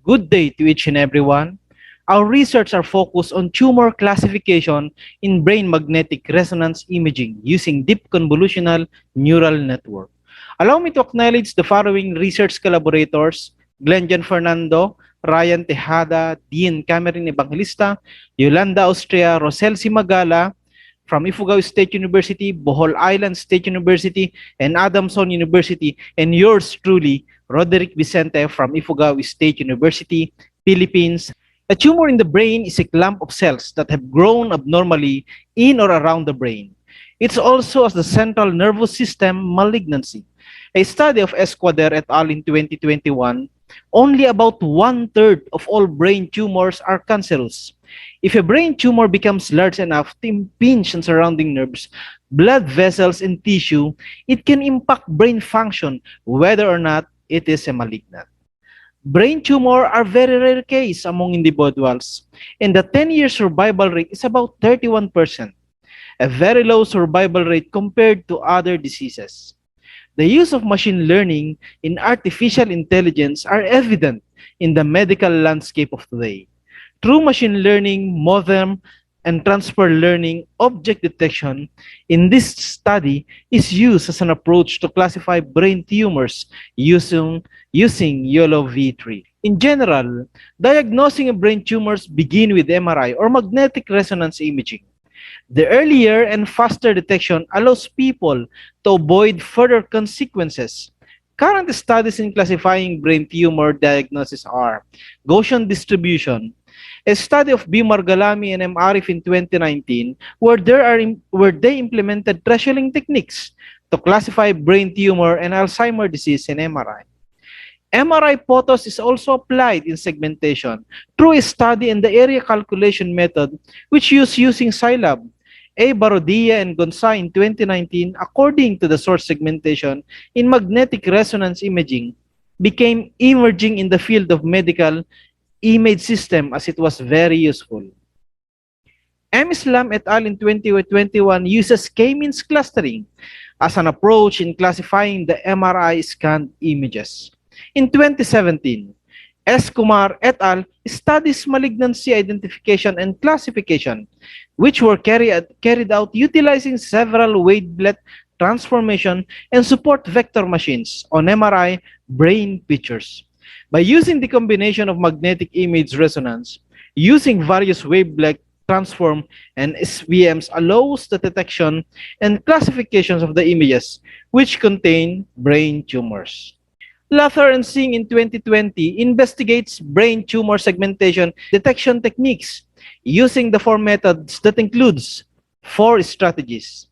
Good day to each and everyone. Our research are focused on tumor classification in brain magnetic resonance imaging using deep convolutional neural network. Allow me to acknowledge the following research collaborators: Glenn Fernando, Ryan Tejada, Dean Cameron Evangelista, Yolanda Austria, Rosel Simagala, from Ifugao State University, Bohol Island State University, and Adamson University, and yours truly, Roderick Vicente from Ifugao State University, Philippines. A tumor in the brain is a clump of cells that have grown abnormally in or around the brain. It's also as the central nervous system malignancy. A study of Esquader et al. In 2021, only about one-third of all brain tumors are cancerous. If a brain tumor becomes large enough to impinge on surrounding nerves, blood vessels, and tissue, it can impact brain function whether or not it is a malignant. Brain tumor are very rare case among individuals, and the 10-year survival rate is about 31%, a very low survival rate compared to other diseases. The use of machine learning in artificial intelligence are evident in the medical landscape of today. Through machine learning, modern and transfer learning, object detection in this study is used as an approach to classify brain tumors using YOLO V3. In general, diagnosing of brain tumors begin with MRI or magnetic resonance imaging. The earlier and faster detection allows people to avoid further consequences. Current studies in classifying brain tumor diagnosis are Gaussian distribution, a study of B. Margalami and M. Arif in 2019, where they implemented thresholding techniques to classify brain tumor and Alzheimer's disease in MRI. MRI photos is also applied in segmentation through a study in the area calculation method, which using Scilab. A. Barodia and Gonza in 2019, according to the source segmentation in magnetic resonance imaging, became emerging in the field of medical image system as it was very useful. M. Islam et al. In 2021 uses K-means clustering as an approach in classifying the MRI scanned images. In 2017, S. Kumar et al. Studies malignancy identification and classification, which were carried out utilizing several wavelength transformation and support vector machines on MRI brain pictures. By using the combination of magnetic image resonance, using various wavelength transform and SVMs allows the detection and classifications of the images which contain brain tumors. Lather and Singh in 2020 investigates brain tumor segmentation detection techniques using the four methods that includes four strategies: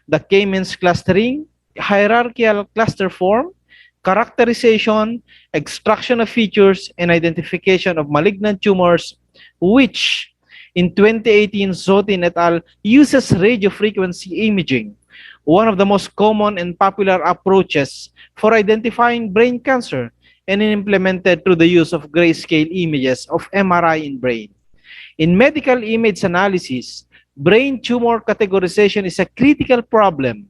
the K-means clustering, hierarchical cluster form, characterization, extraction of features, and identification of malignant tumors, which in 2018 Zotin et al. Uses radiofrequency imaging, one of the most common and popular approaches for identifying brain cancer, and implemented through the use of grayscale images of MRI in brain. In medical image analysis, brain tumor categorization is a critical problem.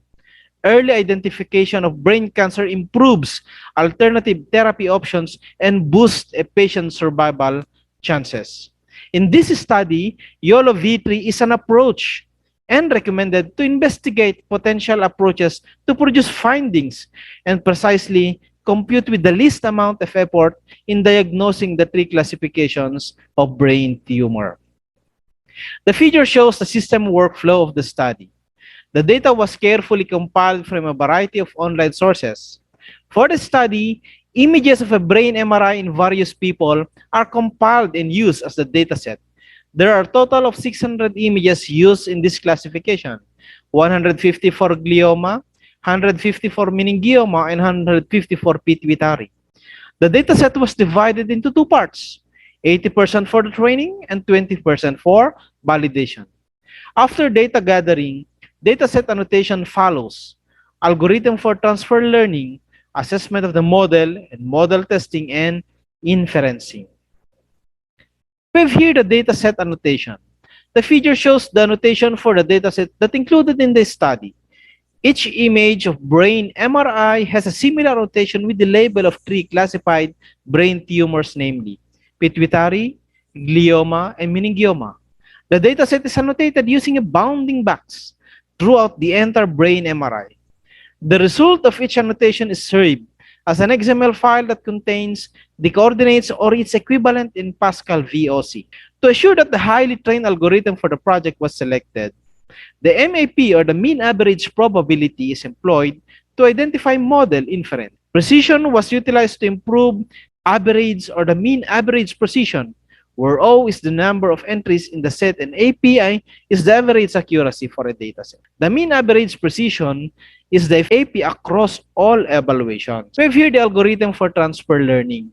Early identification of brain cancer improves alternative therapy options and boosts a patient's survival chances. In this study, YOLO V3 is an approach and recommended to investigate potential approaches to produce findings and precisely compute with the least amount of effort in diagnosing the three classifications of brain tumor. The figure shows the system workflow of the study. The data was carefully compiled from a variety of online sources. For the study, images of a brain MRI in various people are compiled and used as the dataset. There are a total of 600 images used in this classification: 150 for glioma, 150 for meningioma, and 150 for pituitary. The dataset was divided into two parts: 80% for the training and 20% for validation. After data gathering, dataset annotation follows: algorithm for transfer learning, assessment of the model, and model testing and inferencing. We have here the dataset annotation. The figure shows the annotation for the dataset that included in the study. Each image of brain MRI has a similar annotation with the label of three classified brain tumors, namely pituitary, glioma, and meningioma. The dataset is annotated using a bounding box throughout the entire brain MRI. The result of each annotation is saved as an XML file that contains the coordinates or its equivalent in Pascal VOC. To assure that the highly trained algorithm for the project was selected, the MAP or the mean average probability is employed to identify model inference. Precision was utilized to improve average or the mean average precision, where O is the number of entries in the set and API is the average accuracy for a dataset. The mean average precision is the AP across all evaluations. We have here the algorithm for transfer learning.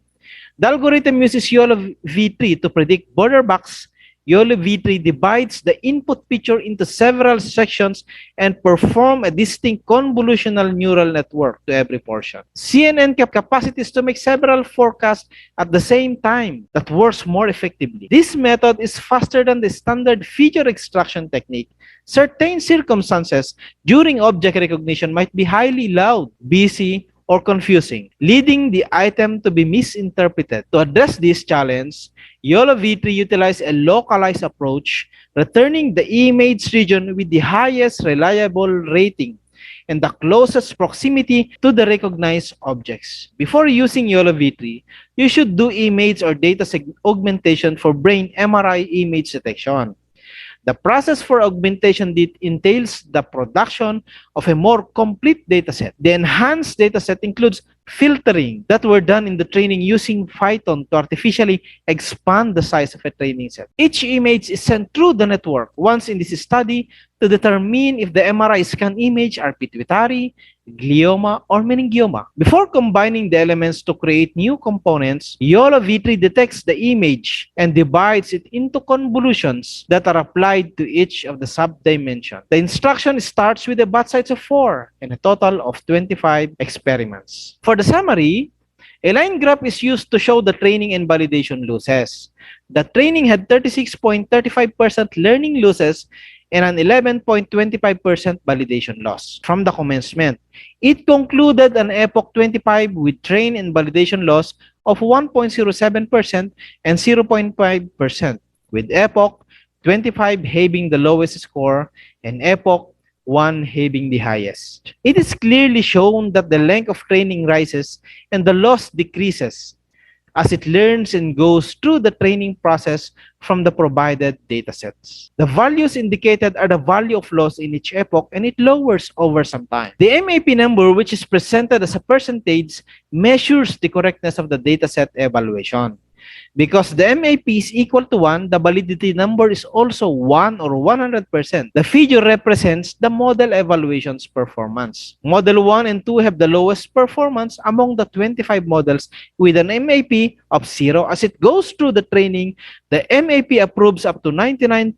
The algorithm uses YOLO V3 to predict border box. YOLO V3 divides the input picture into several sections and perform a distinct convolutional neural network to every portion. CNN capacities to make several forecasts at the same time that works more effectively. This method is faster than the standard feature extraction technique. Certain circumstances during object recognition might be highly loud, busy, or confusing, leading the item to be misinterpreted. To address this challenge, YOLO V3 utilized a localized approach, returning the image region with the highest reliable rating and the closest proximity to the recognized objects. Before using YOLO V3, you should do image or data augmentation for brain MRI image detection. The process for augmentation entails the production of a more complete dataset. The enhanced dataset includes filtering that were done in the training using Python to artificially expand the size of a training set. Each image is sent through the network once in this study to determine if the MRI scan image are pituitary, glioma, or meningioma. Before combining the elements to create new components, YOLO V3 detects the image and divides it into convolutions that are applied to each of the subdimensions. The instruction starts with a batch size of 4 and a total of 25 experiments. For the summary, a line graph is used to show the training and validation losses. The training had 36.35% learning losses and an 11.25% validation loss from the commencement. It concluded an epoch 25 with train and validation loss of 1.07% and 0.5%, with epoch 25 having the lowest score and epoch 1 having the highest. It is clearly shown that the length of training rises and the loss decreases as it learns and goes through the training process from the provided datasets. The values indicated are the value of loss in each epoch, and it lowers over some time. The MAP number, which is presented as a percentage, measures the correctness of the dataset evaluation. Because the MAP is equal to 1, the validity number is also 1 or 100%. The figure represents the model evaluation's performance. Model 1 and 2 have the lowest performance among the 25 models with an MAP of 0. As it goes through the training, the MAP approves up to 99%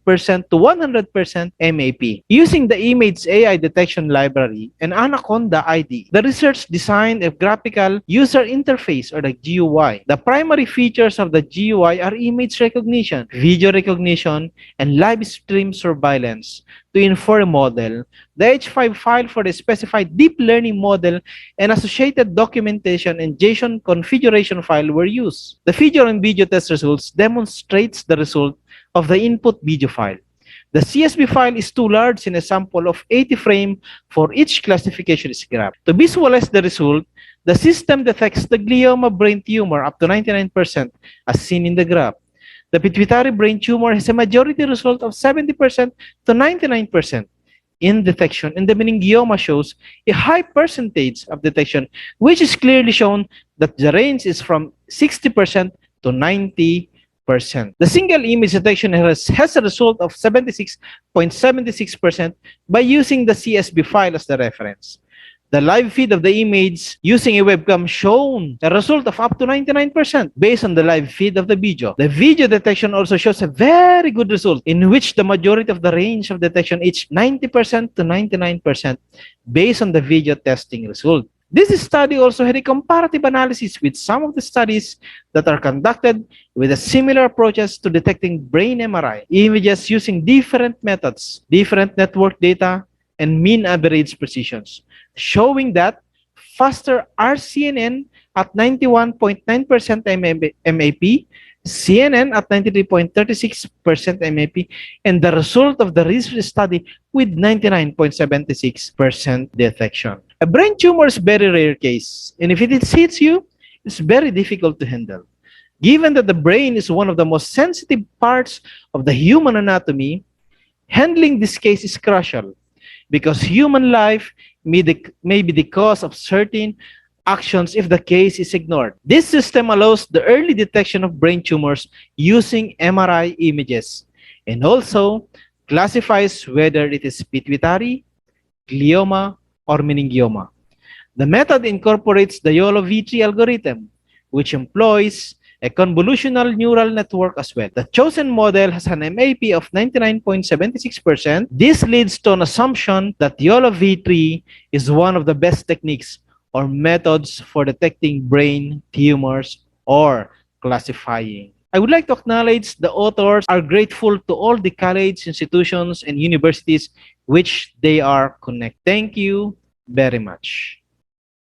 to 100% MAP. Using the image AI detection library and Anaconda ID, the research designed a graphical user interface or the GUI. The primary features of the GUI are image recognition, video recognition, and live stream surveillance. To infer a model, the H5 file for the specified deep learning model and associated documentation and JSON configuration file were used. The video and video test results demonstrates the result of the input video file. The CSV file is too large in a sample of 80 frames for each classification graph. To visualize the result, the system detects the glioma brain tumor up to 99% as seen in the graph. The pituitary brain tumor has a majority result of 70% to 99% in detection, and the meningioma shows a high percentage of detection, which is clearly shown that the range is from 60% to 90%. The single image detection has a result of 76.76% by using the CSV file as the reference. The live feed of the image using a webcam shown a result of up to 99% based on the live feed of the video. The video detection also shows a very good result in which the majority of the range of detection is 90% to 99% based on the video testing result. This study also had a comparative analysis with some of the studies that are conducted with a similar approaches to detecting brain MRI images using different methods, different network data, and mean average precisions, showing that faster RCNN at 91.9% MAP, CNN at 93.36% MAP, and the result of the research study with 99.76% detection. A brain tumor is a very rare case, and if it hits you, it's very difficult to handle. Given that the brain is one of the most sensitive parts of the human anatomy, handling this case is crucial because human life may be the cause of certain actions if the case is ignored. This system allows the early detection of brain tumors using MRI images and also classifies whether it is pituitary, glioma, or meningioma. The method incorporates the YOLO V3 algorithm, which employs a convolutional neural network as well. The chosen model has an MAP of 99.76%. This leads to an assumption that YOLO V3 is one of the best techniques or methods for detecting brain tumors or classifying. I would like to acknowledge the authors are grateful to all the college institutions and universities which they are connected. Thank you very much.